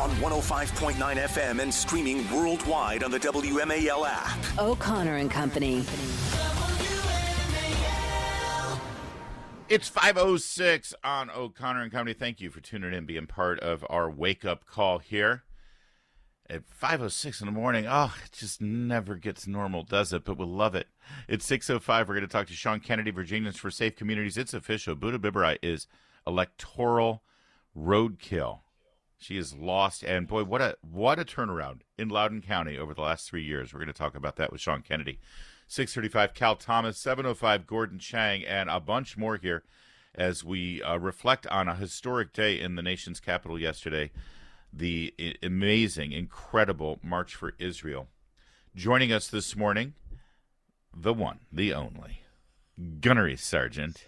on 105.9 FM and streaming worldwide on the WMAL app. O'Connor and Company. It's 5:06 on O'Connor and Company. Thank you for tuning in, being part of our wake-up call here at 5:06 in the morning. Oh, it just never gets normal, does it? But we'll love it. It's 6:05. We're going to talk to Sean Kennedy, Virginians for Safe Communities. It's official. Buddha Bibarai is electoral roadkill. She is lost, and boy, what a turnaround in Loudoun County over the last 3 years. We're going to talk about that with Sean Kennedy. 6:35, Cal Thomas, 7:05, Gordon Chang, and a bunch more here as we reflect on a historic day in the nation's capital yesterday, the amazing, incredible March for Israel. Joining us this morning, the one, the only, Gunnery Sergeant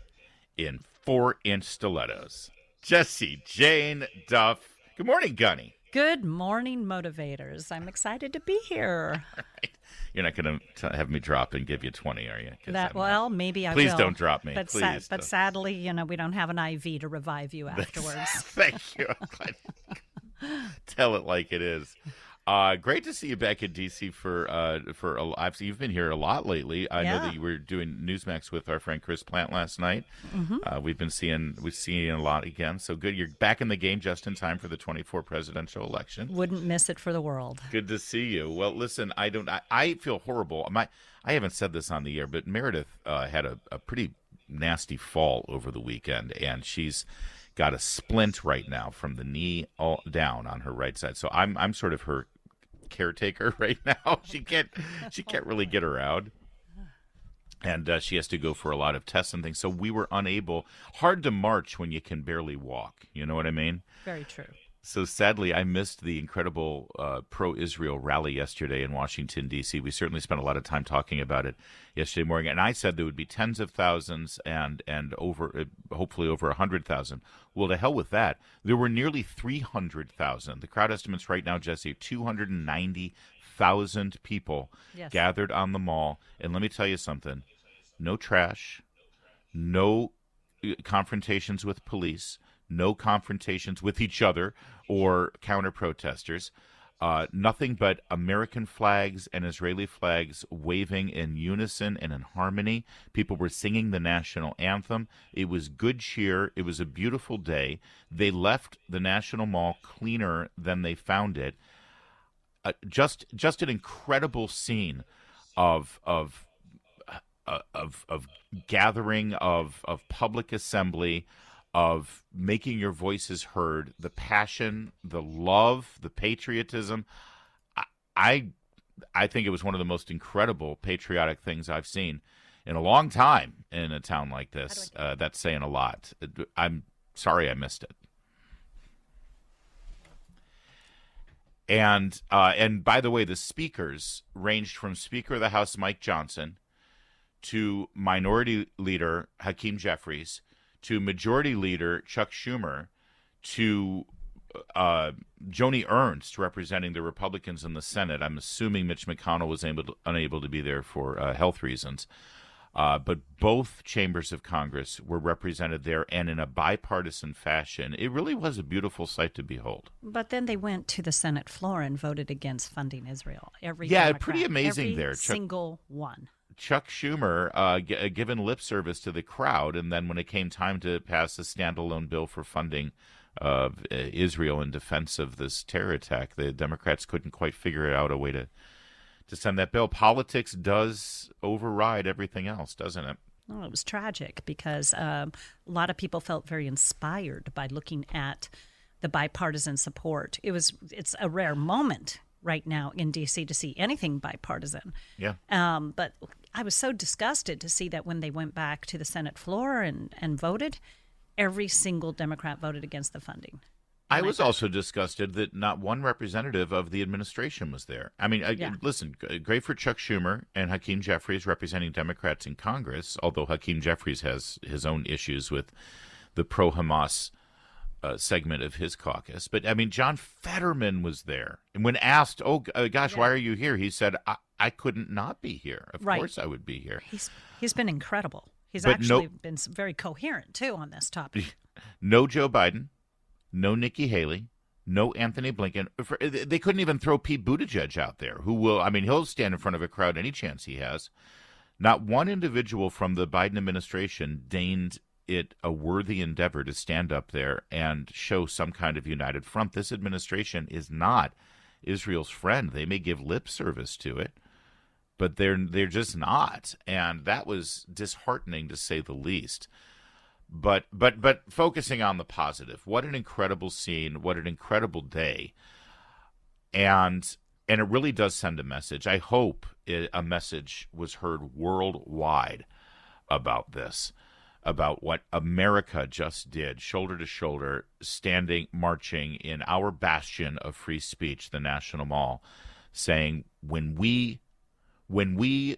in 4-inch stilettos, Jesse Jane Duff. Good morning, Gunny. Good morning, motivators. I'm excited to be here. All right. You're not going to have me drop and give you 20, are you? Maybe I will. Please don't drop me. But, but sadly, we don't have an IV to revive you afterwards. Thank you. I'm glad. Tell it like it is. Great to see you back in D.C. You've been here a lot lately. I know that you were doing Newsmax with our friend Chris Plant last night. Mm-hmm. We've seen a lot again. So good. You're back in the game just in time for the 24 presidential election. Wouldn't miss it for the world. Good to see you. Well, listen, I feel horrible. I haven't said this on the air, but Meredith had a pretty nasty fall over the weekend, and she's got a splint right now from the knee all down on her right side. So I'm sort of her caretaker right now. She can't really get around, and she has to go for a lot of tests and things. So we were unable. Hard to march when you can barely walk. You know what I mean? Very true. So sadly, I missed the incredible pro-Israel rally yesterday in Washington, D.C. We certainly spent a lot of time talking about it yesterday morning, and I said there would be tens of thousands and hopefully over 100,000. Well, to hell with that. There were nearly 300,000. The crowd estimates right now, Jesse, 290,000 people gathered on the mall. And let me tell you something. No trash, no confrontations with police, no confrontations with each other or counter-protesters. Nothing but American flags and Israeli flags waving in unison and in harmony. People were singing the national anthem. It was good cheer. It was a beautiful day. They left the National Mall cleaner than they found it. Just an incredible scene of gathering, of public assembly, of making your voices heard, the passion, the love, the patriotism. I think it was one of the most incredible patriotic things I've seen in a long time in a town like this. That's saying a lot. I'm sorry I missed it. And by the way, the speakers ranged from Speaker of the House Mike Johnson to Minority Leader Hakeem Jeffries to Majority Leader Chuck Schumer, to Joni Ernst representing the Republicans in the Senate. I'm assuming Mitch McConnell was unable to be there for health reasons. But both chambers of Congress were represented there, and in a bipartisan fashion. It really was a beautiful sight to behold. But then they went to the Senate floor and voted against funding Israel. Pretty amazing there. Single one. Chuck Schumer given lip service to the crowd, and then when it came time to pass a standalone bill for funding of Israel in defense of this terror attack, the Democrats couldn't quite figure out a way to send that bill. Politics does override everything else, doesn't it? Oh, it was tragic because a lot of people felt very inspired by looking at the bipartisan support. It's a rare moment right now in D.C. to see anything bipartisan. Yeah. But I was so disgusted to see that when they went back to the Senate floor and voted, every single Democrat voted against the funding. I was also disgusted that not one representative of the administration was there. I mean, listen, great for Chuck Schumer and Hakeem Jeffries representing Democrats in Congress, although Hakeem Jeffries has his own issues with the pro-Hamas segment of his caucus. But, I mean, John Fetterman was there. And when asked, why are you here? He said, I couldn't not be here. Of course I would be here. He's been incredible. He's been very coherent, too, on this topic. No Joe Biden. No Nikki Haley, No Anthony Blinken. They couldn't even throw Pete Buttigieg out there, who will, I mean, he'll stand in front of a crowd any chance he has. Not one individual from the Biden administration deigned it a worthy endeavor to stand up there and show some kind of united front. This administration is not Israel's friend. They may give lip service to it, but they're just not. And that was disheartening to say the least. But focusing on the positive, what an incredible scene, what an incredible day. And it really does send a message. I hope a message was heard worldwide about this, about what America just did, shoulder to shoulder, standing, marching in our bastion of free speech, the National Mall, saying, when we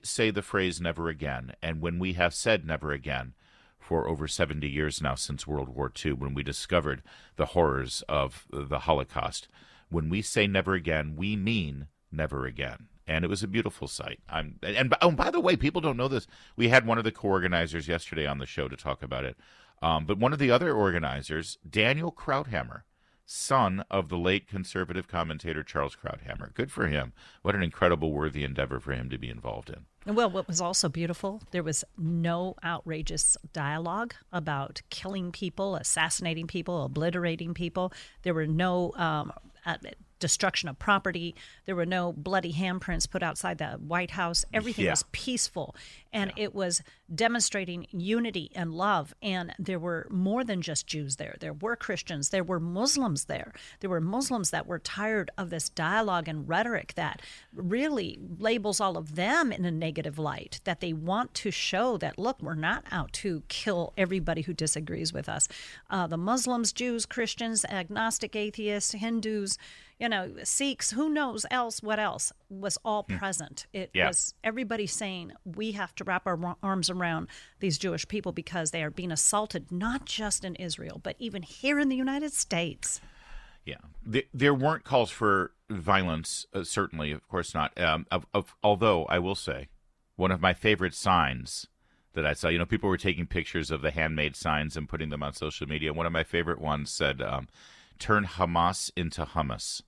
say the phrase never again, and when we have said never again for over 70 years now since World War II, when we discovered the horrors of the Holocaust, when we say never again, we mean never again. And it was a beautiful sight. By the way, people don't know this. We had one of the co-organizers yesterday on the show to talk about it. But one of the other organizers, Daniel Krauthammer, son of the late conservative commentator Charles Krauthammer. Good for him. What an incredible, worthy endeavor for him to be involved in. Well, what was also beautiful, there was no outrageous dialogue about killing people, assassinating people, obliterating people. There were no destruction of property. There were no bloody handprints put outside the White House. Everything was peaceful, and it was demonstrating unity and love. And there were more than just Jews there. There were Christians. There were Muslims there. There were Muslims that were tired of this dialogue and rhetoric that really labels all of them in a negative light, that they want to show that, look, we're not out to kill everybody who disagrees with us. The Muslims, Jews, Christians, agnostic, atheists, Hindus, Sikhs, who knows what else was all present. It was everybody saying we have to wrap our arms around these Jewish people because they are being assaulted, not just in Israel, but even here in the United States. Yeah, there weren't calls for violence, certainly, of course not. Although I will say, one of my favorite signs that I saw, people were taking pictures of the handmade signs and putting them on social media. One of my favorite ones said, turn Hamas into hummus.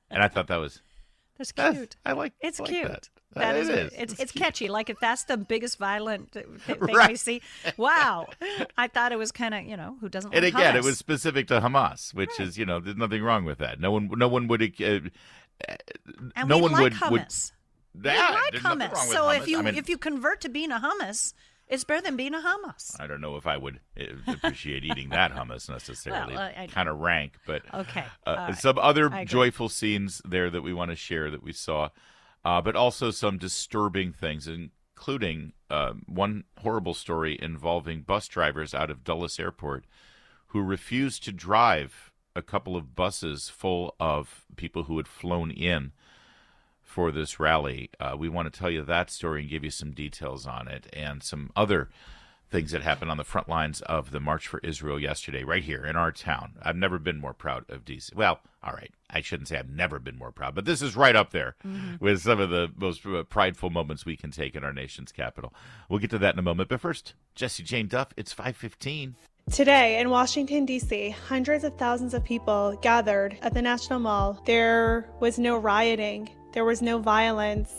And I thought that's cute. It's cute. That is. It's catchy. Like if that's the biggest violent thing we see. Wow. I thought it was kind of, who doesn't like And again, hummus? it was specific to Hamas, which is, there's nothing wrong with that. No one would. And no we one like would. hummus. Would we like hummus. So hummus. if you convert to being a hummus, it's better than being a hummus. I don't know if I would appreciate eating that hummus necessarily. Well, kind of rank, but okay. Some other joyful scenes there that we want to share that we saw, but also some disturbing things, including one horrible story involving bus drivers out of Dulles Airport who refused to drive a couple of buses full of people who had flown in for this rally. We want to tell you that story and give you some details on it and some other things that happened on the front lines of the March for Israel yesterday, right here in our town. I've never been more proud of DC. Well, all right, I shouldn't say I've never been more proud, but this is right up there with some of the most prideful moments we can take in our nation's capital. We'll get to that in a moment, but first, Jesse Jane Duff, it's 5:15. Today in Washington, D.C., hundreds of thousands of people gathered at the National Mall. There was no rioting. There was no violence.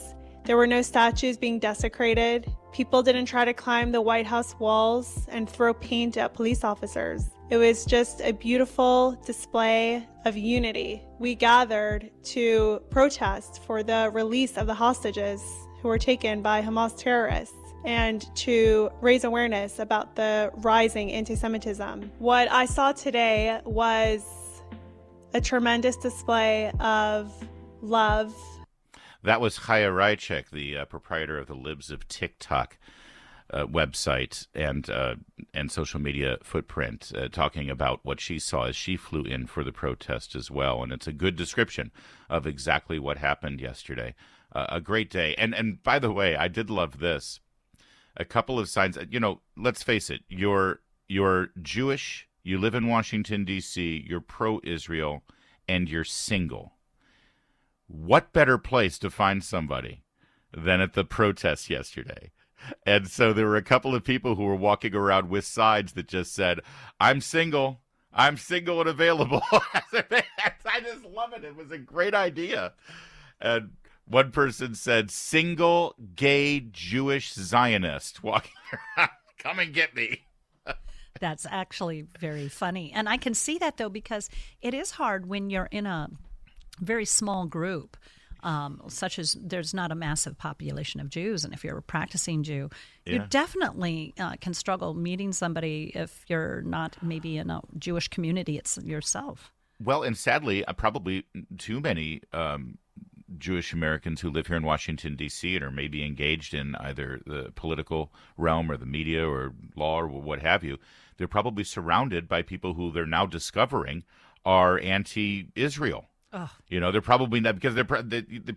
There were no statues being desecrated. People didn't try to climb the White House walls and throw paint at police officers. It was just a beautiful display of unity. We gathered to protest for the release of the hostages who were taken by Hamas terrorists and to raise awareness about the rising anti-Semitism. What I saw today was a tremendous display of love. That was Chaya Rychek, the proprietor of the Libs of TikTok website and social media footprint, talking about what she saw as she flew in for the protest as well. And it's a good description of exactly what happened yesterday. A great day. And by the way, I did love this. A couple of signs. Let's face it. You're Jewish. You live in Washington, D.C. You're pro-Israel, and you're single. What better place to find somebody than at the protest yesterday? And so there were a couple of people who were walking around with signs that just said, I'm single, I'm single and available. I just love it. It was a great idea. And one person said, single, gay, Jewish Zionist walking around. Come and get me. That's actually very funny. And I can see that, though, because it is hard when you're in a very small group, such as there's not a massive population of Jews. And if you're a practicing Jew, you definitely can struggle meeting somebody if you're not maybe in a Jewish community it's yourself. Well, and sadly, probably too many Jewish Americans who live here in Washington, D.C. and are maybe engaged in either the political realm or the media or law or what have you, they're probably surrounded by people who they're now discovering are anti-Israel. Oh. You know, they're probably not, because they're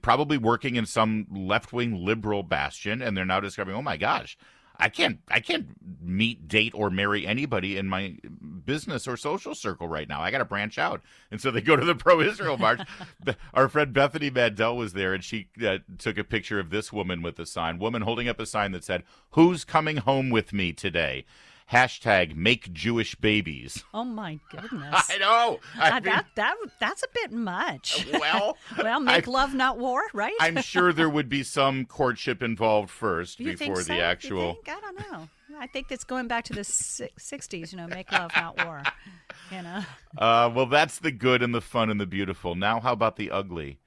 probably working in some left-wing liberal bastion, and they're now discovering, oh my gosh, I can't meet, date, or marry anybody in my business or social circle right now. I got to branch out. And so they go to the pro-Israel march. Our friend Bethany Mandel was there, and she took a picture of this woman with a sign, woman holding up a sign that said, "Who's coming home with me today? Hashtag make Jewish babies." Oh, my goodness. I know. That's a bit much. Well, make love, not war, right? I'm sure there would be some courtship involved first You before think so? the actual. You think? I don't know. I think it's going back to the 60s, make love, not war. Well, that's the good and the fun and the beautiful. Now, how about the ugly?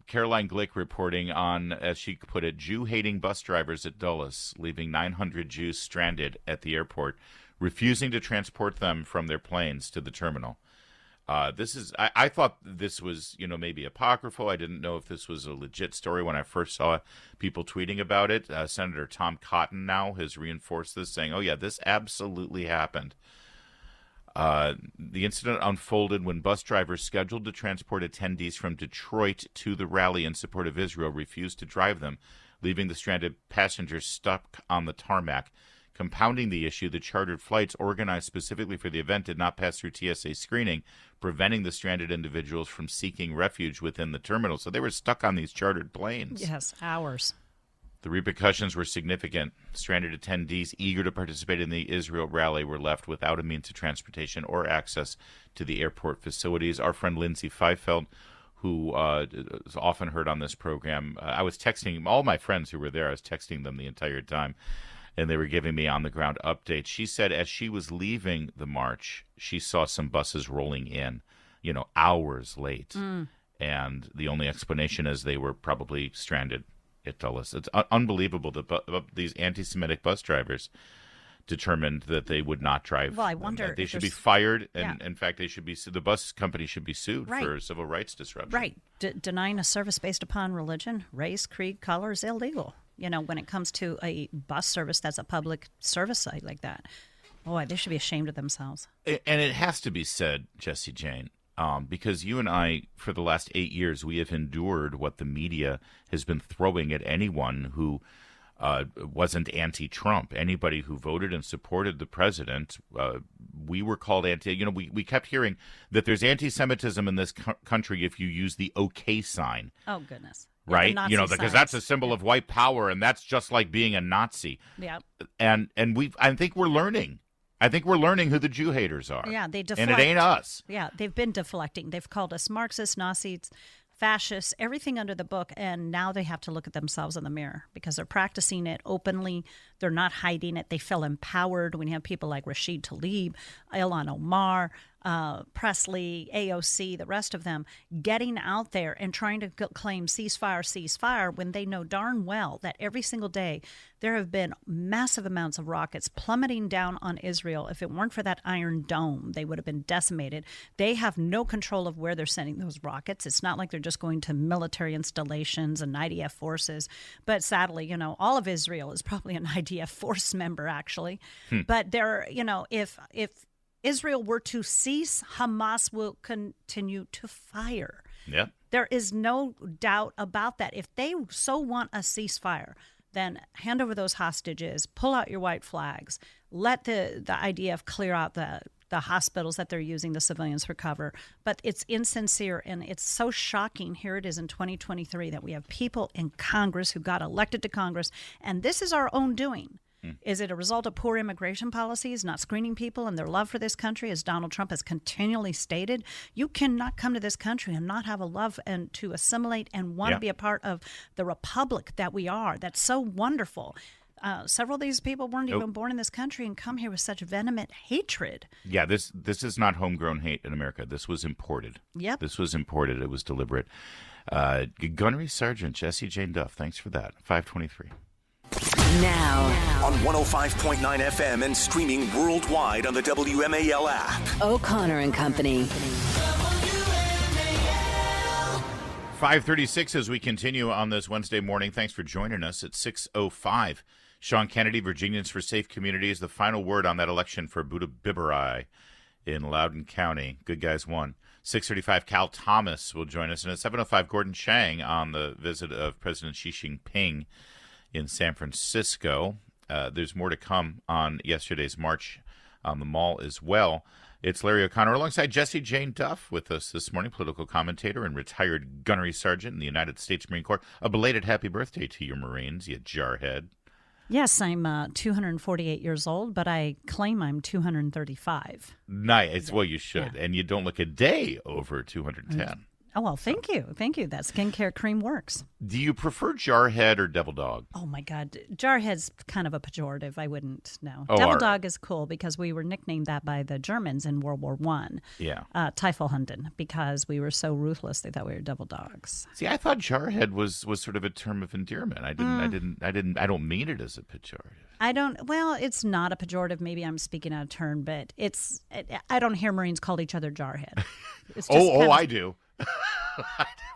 Caroline Glick reporting on, as she put it, Jew-hating bus drivers at Dulles, leaving 900 Jews stranded at the airport, refusing to transport them from their planes to the terminal. I thought this was, maybe apocryphal. I didn't know if this was a legit story when I first saw people tweeting about it. Senator Tom Cotton now has reinforced this, saying, oh, yeah, this absolutely happened. The incident unfolded when bus drivers scheduled to transport attendees from Detroit to the rally in support of Israel refused to drive them, leaving the stranded passengers stuck on the tarmac. Compounding the issue, the chartered flights organized specifically for the event did not pass through TSA screening, preventing the stranded individuals from seeking refuge within the terminal. So they were stuck on these chartered planes. Yes, hours. The repercussions were significant. Stranded attendees eager to participate in the Israel rally were left without a means of transportation or access to the airport facilities. Our friend Lindsay Feifeld, who is often heard on this program, I was texting all my friends who were there. I was texting them the entire time, and they were giving me on-the-ground updates. She said as she was leaving the march, she saw some buses rolling in, hours late. And the only explanation is they were probably stranded at Dulles. It's unbelievable that these anti-Semitic bus drivers determined that they would not drive. Well, I wonder they if should be there's- fired, and in fact, the bus company should be sued Right. for civil rights disruption. Right. Denying a service based upon religion, race, creed, color is illegal. When it comes to a bus service that's a public service site like that. Boy, they should be ashamed of themselves. And it has to be said, Jesse Jane, because you and I, for the last 8 years, we have endured what the media has been throwing at anyone who wasn't anti-Trump. Anybody who voted and supported the president, we were called anti. We kept hearing that there's anti-Semitism in this country if you use the OK sign. Oh, goodness. Right? The Nazi Because that's a signs. symbol of white power, and that's just like being a Nazi. Yeah. And I think we're learning. I think we're learning who the Jew haters are. Yeah, they And deflect. it ain't us. Yeah, they've been deflecting. They've called us Marxists, Nazis, fascists, everything under the book, and now they have to look at themselves in the mirror because they're practicing it openly. They're not hiding it. They feel empowered when you have people like Rashid Tlaib, Ilhan Omar, Presley, AOC, the rest of them getting out there and trying to claim ceasefire, when they know darn well that every single day there have been massive amounts of rockets plummeting down on Israel. If it weren't for that Iron Dome, they would have been decimated. They have no control of where they're sending those rockets. It's not like they're just going to military installations and IDF forces. But sadly, all of Israel is probably an IDF force member, actually. But they're, if Israel were to cease, Hamas will continue to fire. Yeah. There is no doubt about that. If they so want a ceasefire, then hand over those hostages, pull out your white flags, let the IDF clear out the hospitals that they're using the civilians for cover. But it's insincere, and it's so shocking. Here it is in 2023 that we have people in Congress who got elected to Congress, and this is our own doing. Is it a result of poor immigration policies, not screening people, and their love for this country, as Donald Trump has continually stated? You cannot come to this country and not have a love and to assimilate and want to be a part of the republic that we are. That's so wonderful. Several of these people weren't even born in this country and come here with such vehement hatred. Yeah, this is not homegrown hate in America. This was imported. Yep. This was imported. It was deliberate. Gunnery Sergeant Jesse Jane Duff, thanks for that. 523. Now on 105.9 FM and streaming worldwide on the WMAL app. O'Connor and Company. 5:36 as we continue on this Wednesday morning. Thanks for joining us at 6:05. Sean Kennedy, Virginians for Safe Communities, the final word on that election for Buddha Biberi in Loudoun County. Good guys won. 6:35, Cal Thomas will join us. And at 7:05, Gordon Chang on the visit of President Xi Jinping in San Francisco. There's more to come on yesterday's march on the mall as well. It's Larry O'Connor alongside Jesse Jane Duff with us this morning, political commentator and retired gunnery sergeant in the United States Marine Corps. A belated happy birthday to your Marines, you jarhead. Yes, I'm 248 years old, but I claim I'm 235. Nice. Well, you should. And you don't look a day over 210. Oh, well, thank you. Thank you. That skincare cream works. Do you prefer jarhead or devil dog? Oh, my God. Jarhead's kind of a pejorative. I wouldn't know. Oh, devil right. dog is cool because we were nicknamed that by the Germans in World War I. Yeah. Teufelhunden, because we were so ruthless they thought we were devil dogs. See, I thought jarhead was sort of a term of endearment. I don't mean it as a pejorative. Well, it's not a pejorative. Maybe I'm speaking out of turn, but I don't hear Marines call each other jarhead. It's just I do.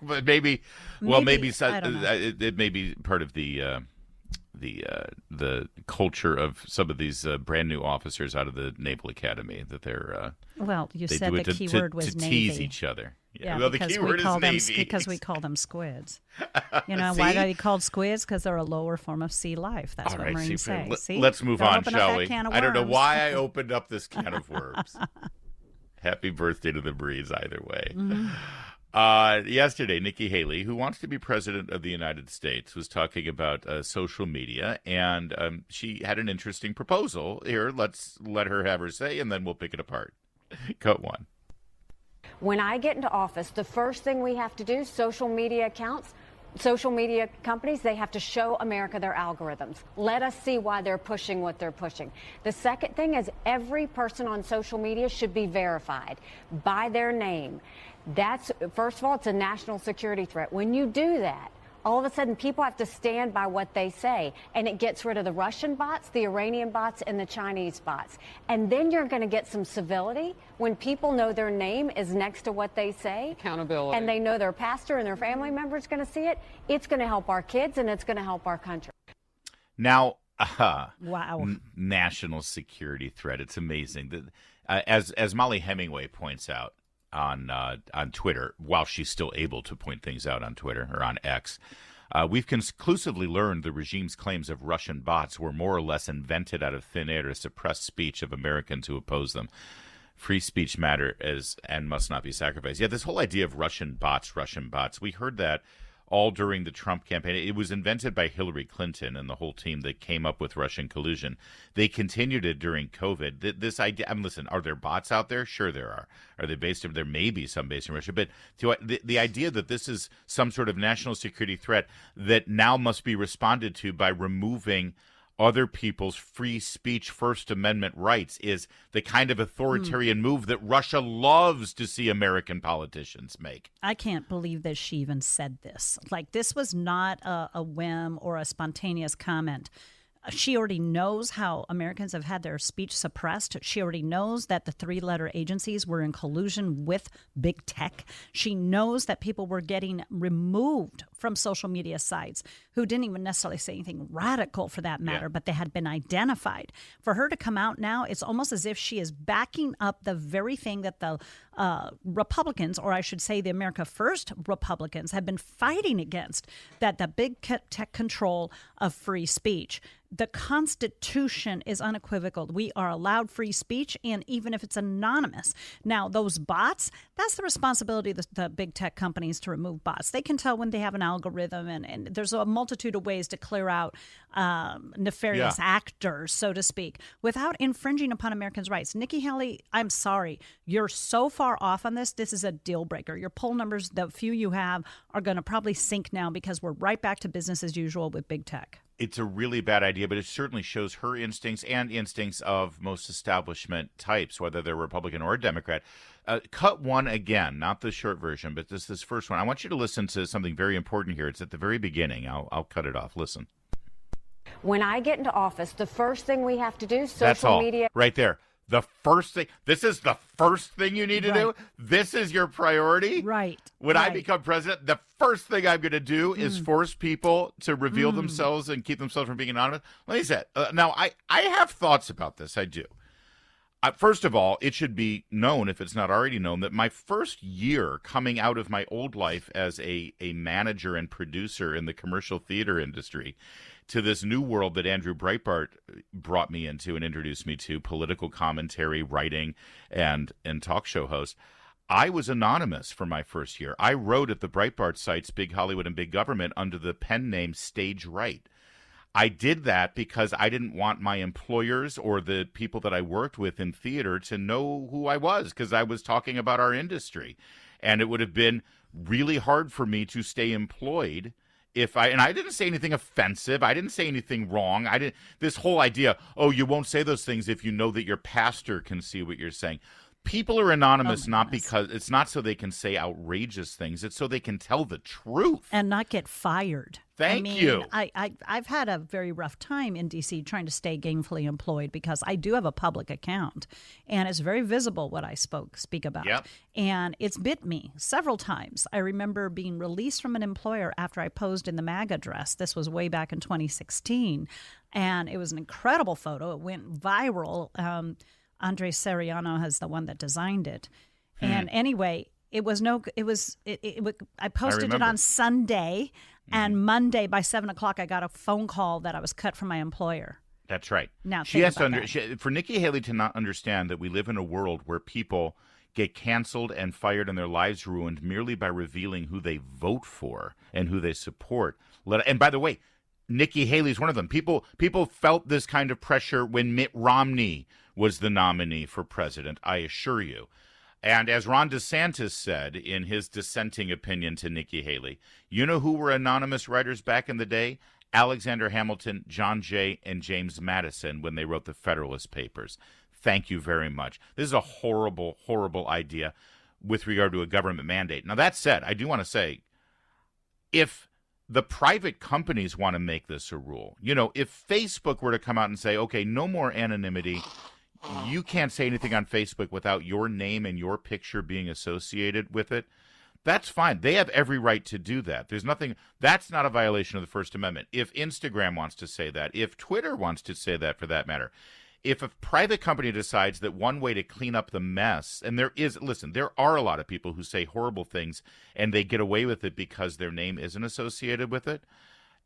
But maybe I don't know. it may be part of the culture of some of these brand new officers out of the Naval Academy that they're. Well, you they said do it the key word was to Navy. tease each other. Yeah, well, the key word is Navy. Because we call them squids. Why are they called squids? Because they're a lower form of sea life. That's All what right, Marines say. See? Let's move Don't on, open up shall that we? can of I don't know worms. why I opened up this can of worms. Happy birthday to the Marines either way. Mm-hmm. Yesterday, Nikki Haley, who wants to be president of the United States, was talking about social media, and she had an interesting proposal. Here, let's let her have her say, and then we'll pick it apart. Cut one. When I get into office, the first thing we have to do, social media accounts, social media companies, they have to show America their algorithms. Let us see why they're pushing what they're pushing. The second thing is every person on social media should be verified by their name. That's, first of all, it's a national security threat. When you do that, all of a sudden people have to stand by what they say, and it gets rid of the Russian bots, the Iranian bots, and the Chinese bots. And then you're going to get some civility when people know their name is next to what they say. Accountability. And they know their pastor and their family member is going to see it. It's going to help our kids, and it's going to help our country. Now, Wow. National security threat. It's amazing. As Molly Hemingway points out on Twitter, while she's still able to point things out on Twitter or on X, we've conclusively learned the regime's claims of Russian bots were more or less invented out of thin air to suppress speech of Americans who oppose them. Free speech matters and must not be sacrificed. Yeah, this whole idea of Russian bots, we heard that all during the Trump campaign. It was invented by Hillary Clinton and the whole team that came up with Russian collusion. They continued it during COVID. This idea, listen, are there bots out there? Sure there are. Are they based in, there may be some based in Russia, but the idea that this is some sort of national security threat that now must be responded to by removing other people's free speech First Amendment rights is the kind of authoritarian move that Russia loves to see American politicians make. I can't believe that she even said this. Like, this was not a whim or a spontaneous comment. She already knows how Americans have had their speech suppressed. She already knows that the three-letter agencies were in collusion with big tech. She knows that people were getting removed from social media sites who didn't even necessarily say anything radical for that matter, but they had been identified. For her to come out now, it's almost as if she is backing up the very thing that the Republicans, or I should say the America First Republicans, have been fighting against, that the big tech control of free speech. The Constitution is unequivocal. We are allowed free speech, and even if it's anonymous. Now, those bots, that's the responsibility of the big tech companies to remove bots. They can tell when they have an algorithm, and there's a multitude of ways to clear out nefarious actors, so to speak, without infringing upon Americans' rights. Nikki Haley, I'm sorry, you're so far off on this. This is a deal breaker. Your poll numbers, the few you have, are going to probably sink now because we're right back to business as usual with big tech. It's a really bad idea, but it certainly shows her instincts and instincts of most establishment types, whether they're Republican or Democrat. Cut one again, not the short version, but this first one. I want you to listen to something very important here. It's at the very beginning. I'll cut it off. Listen. When I get into office, the first thing we have to do, That's all. social media. Right there. The first thing. This is the first thing you need to do. This is your priority. Right. When I become president, the first thing I'm going to do is force people to reveal themselves and keep themselves from being anonymous. Let me say, now I have thoughts about this. I do. First of all, it should be known, if it's not already known, that my first year coming out of my old life as a manager and producer in the commercial theater industry to this new world that Andrew Breitbart brought me into and introduced me to, political commentary, writing, and talk show host, I was anonymous for my first year. I wrote at the Breitbart sites, Big Hollywood and Big Government, under the pen name Stage Right. I did that because I didn't want my employers or the people that I worked with in theater to know who I was, because I was talking about our industry. And it would have been really hard for me to stay employed and I didn't say anything offensive. I didn't say anything wrong. This whole idea, you won't say those things if you know that your pastor can see what you're saying. People are anonymous because it's not so they can say outrageous things. It's so they can tell the truth. And not get fired. Thank you. I've had a very rough time in D.C. trying to stay gainfully employed because I do have a public account, and it's very visible what I speak about. Yep. And it's bit me several times. I remember being released from an employer after I posed in the MAGA dress. This was way back in 2016, and it was an incredible photo. It went viral. Andre Sariano is the one that designed it. And anyway, I posted it on Sunday, and Monday by 7:00, I got a phone call that I was cut from my employer. That's right. Now, she has to for Nikki Haley to not understand that we live in a world where people get canceled and fired and their lives ruined merely by revealing who they vote for and who they support. And by the way, Nikki Haley's one of them. People felt this kind of pressure when Mitt Romney was the nominee for president, I assure you. And as Ron DeSantis said in his dissenting opinion to Nikki Haley, you know who were anonymous writers back in the day? Alexander Hamilton, John Jay, and James Madison when they wrote the Federalist Papers. Thank you very much. This is a horrible, horrible idea with regard to a government mandate. Now, that said, I do want to say, if the private companies want to make this a rule, if Facebook were to come out and say, okay, no more anonymity, you can't say anything on Facebook without your name and your picture being associated with it, that's fine. They have every right to do that. That's not a violation of the First Amendment. If Instagram wants to say that, if Twitter wants to say that for that matter, if a private company decides that one way to clean up the mess, and there are a lot of people who say horrible things and they get away with it because their name isn't associated with it.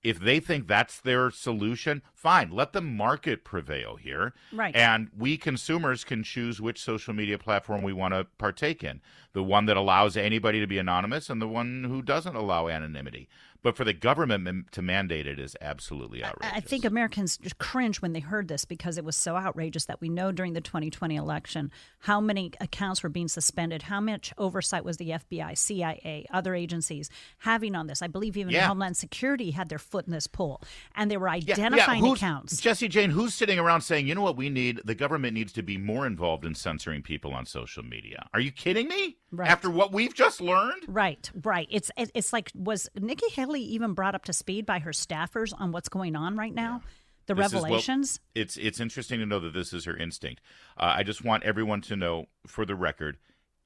If they think that's their solution, fine. Let the market prevail here. Right. And we consumers can choose which social media platform we want to partake in. The one that allows anybody to be anonymous and the one who doesn't allow anonymity. But for the government to mandate it is absolutely outrageous. I think Americans cringe when they heard this because it was so outrageous that we know during the 2020 election how many accounts were being suspended, how much oversight was the FBI, CIA, other agencies having on this. I believe even Homeland Security had their foot in this pool, and they were identifying accounts. Jesse Jane, who's sitting around saying, you know what we need? The government needs to be more involved in censoring people on social media. Are you kidding me? Right. After what we've just learned? Right. It's like, was Nikki Haley even brought up to speed by her staffers on what's going on right now? The revelations? It's interesting to know that this is her instinct. I just want everyone to know, for the record,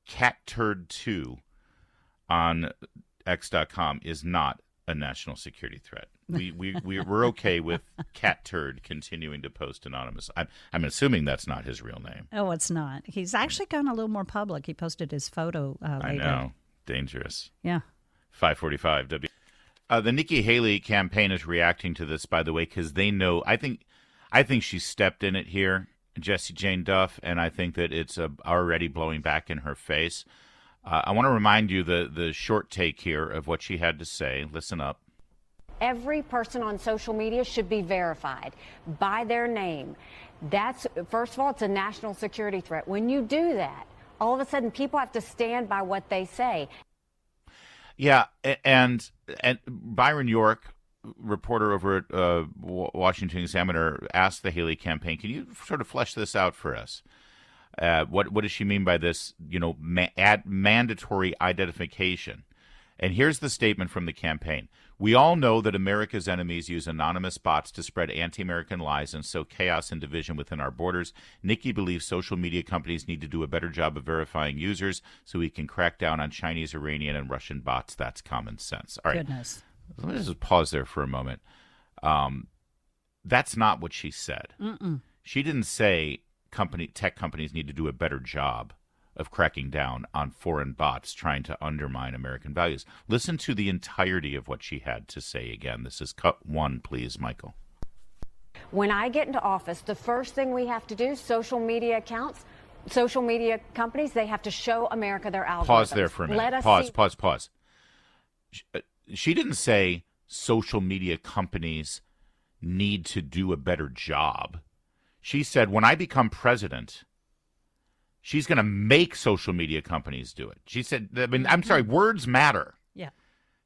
CatTurd2 on X.com is not a national security threat. We're okay with CatTurd continuing to post anonymous. I'm assuming that's not his real name. Oh, it's not. He's actually gone a little more public. He posted his photo later. I know. Dangerous. Yeah. 545 W. The Nikki Haley campaign is reacting to this, by the way, because they know. I think she stepped in it here, Jesse Jane Duff, and I think that it's already blowing back in her face. I want to remind you the short take here of what she had to say. Listen up. Every person on social media should be verified by their name. That's, first of all, it's a national security threat. When you do that, all of a sudden people have to stand by what they say. Yeah, and Byron York, reporter over at Washington Examiner, asked the Haley campaign, can you sort of flesh this out for us? What does she mean by this, mandatory identification? And here's the statement from the campaign. We all know that America's enemies use anonymous bots to spread anti-American lies and sow chaos and division within our borders. Nikki believes social media companies need to do a better job of verifying users so we can crack down on Chinese, Iranian, and Russian bots. That's common sense. All right. Goodness. Let me just pause there for a moment. That's not what she said. Mm-mm. She didn't say tech companies need to do a better job of cracking down on foreign bots trying to undermine American values. Listen to the entirety of what she had to say again. This is cut one, please, Michael. When I get into office, the first thing we have to do, social media accounts, social media companies, they have to show America their algorithms. Pause there for a minute. Let us Pause. She didn't say social media companies need to do a better job. She said, when I become president, she's going to make social media companies do it. She said, I'm sorry, words matter. Yeah.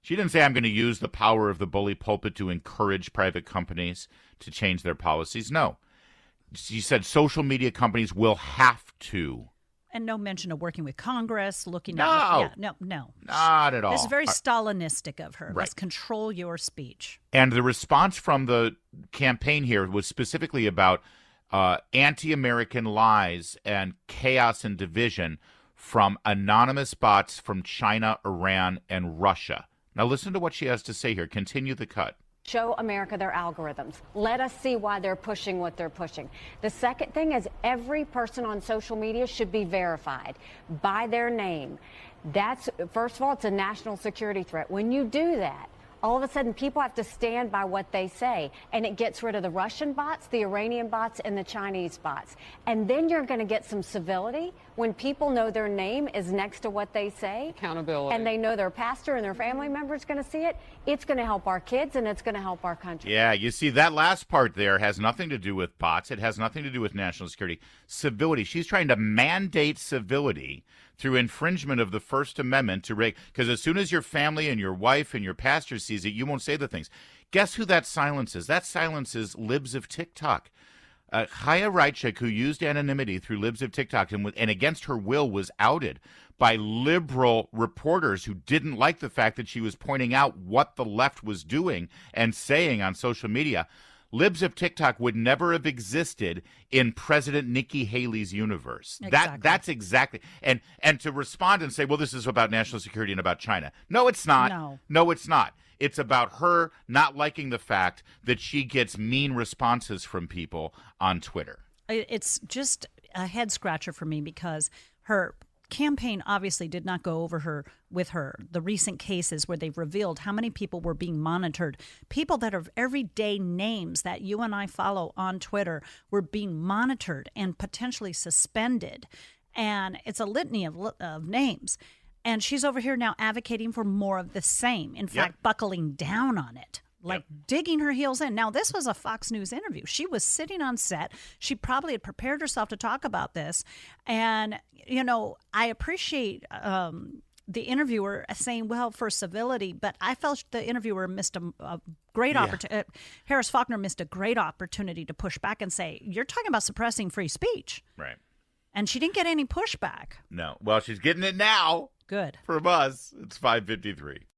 She didn't say I'm going to use the power of the bully pulpit to encourage private companies to change their policies. No. She said social media companies will have to. And no mention of working with Congress, looking No. at... No. Not at all. This is very Stalinistic of her. Right. Let's control your speech. And the response from the campaign here was specifically about anti-American lies and chaos and division from anonymous bots from China, Iran, and Russia. Now listen to what she has to say here. Continue the cut. show America their algorithms. Let us see why they're pushing what they're pushing. The second thing is every person on social media should be verified by their name. That's, first of all, it's a national security threat. When you do that, all of a sudden people have to stand by what they say, and it gets rid of the Russian bots, the Iranian bots, and the Chinese bots. And then you're going to get some civility when people know their name is next to what they say. Accountability. And they know their pastor and their family member is going to see it. It's going to help our kids, and it's going to help our country. Yeah, you see, that last part there has nothing to do with bots. It has nothing to do with national security. Civility. She's trying to mandate civility through infringement of the First Amendment to because as soon as your family and your wife and your pastor sees it, you won't say the things. Guess who that silences? That silences libs of TikTok. Chaya Raichik, who used anonymity through libs of TikTok and against her will was outed by liberal reporters who didn't like the fact that she was pointing out what the left was doing and saying on social media. Libs of TikTok would never have existed in President Nikki Haley's universe. Exactly. That's exactly. And to respond and say, well, this is about national security and about China. No, it's not. No, it's not. It's about her not liking the fact that she gets mean responses from people on Twitter. It's just a head scratcher for me because her campaign obviously did not go over with her. The recent cases where they've revealed how many people were being monitored, people that are everyday names that you and I follow on Twitter were being monitored and potentially suspended. And it's a litany of names. And she's over here now advocating for more of the same. In fact, buckling down on it. Like digging her heels in. Now, this was a Fox News interview. She was sitting on set. She probably had prepared herself to talk about this. And, you know, I appreciate the interviewer saying, well, for civility, but I felt the interviewer missed a great opportunity. Harris Faulkner missed a great opportunity to push back and say, you're talking about suppressing free speech. Right. And she didn't get any pushback. No. Well, she's getting it now. Good. From us. It's 5:53.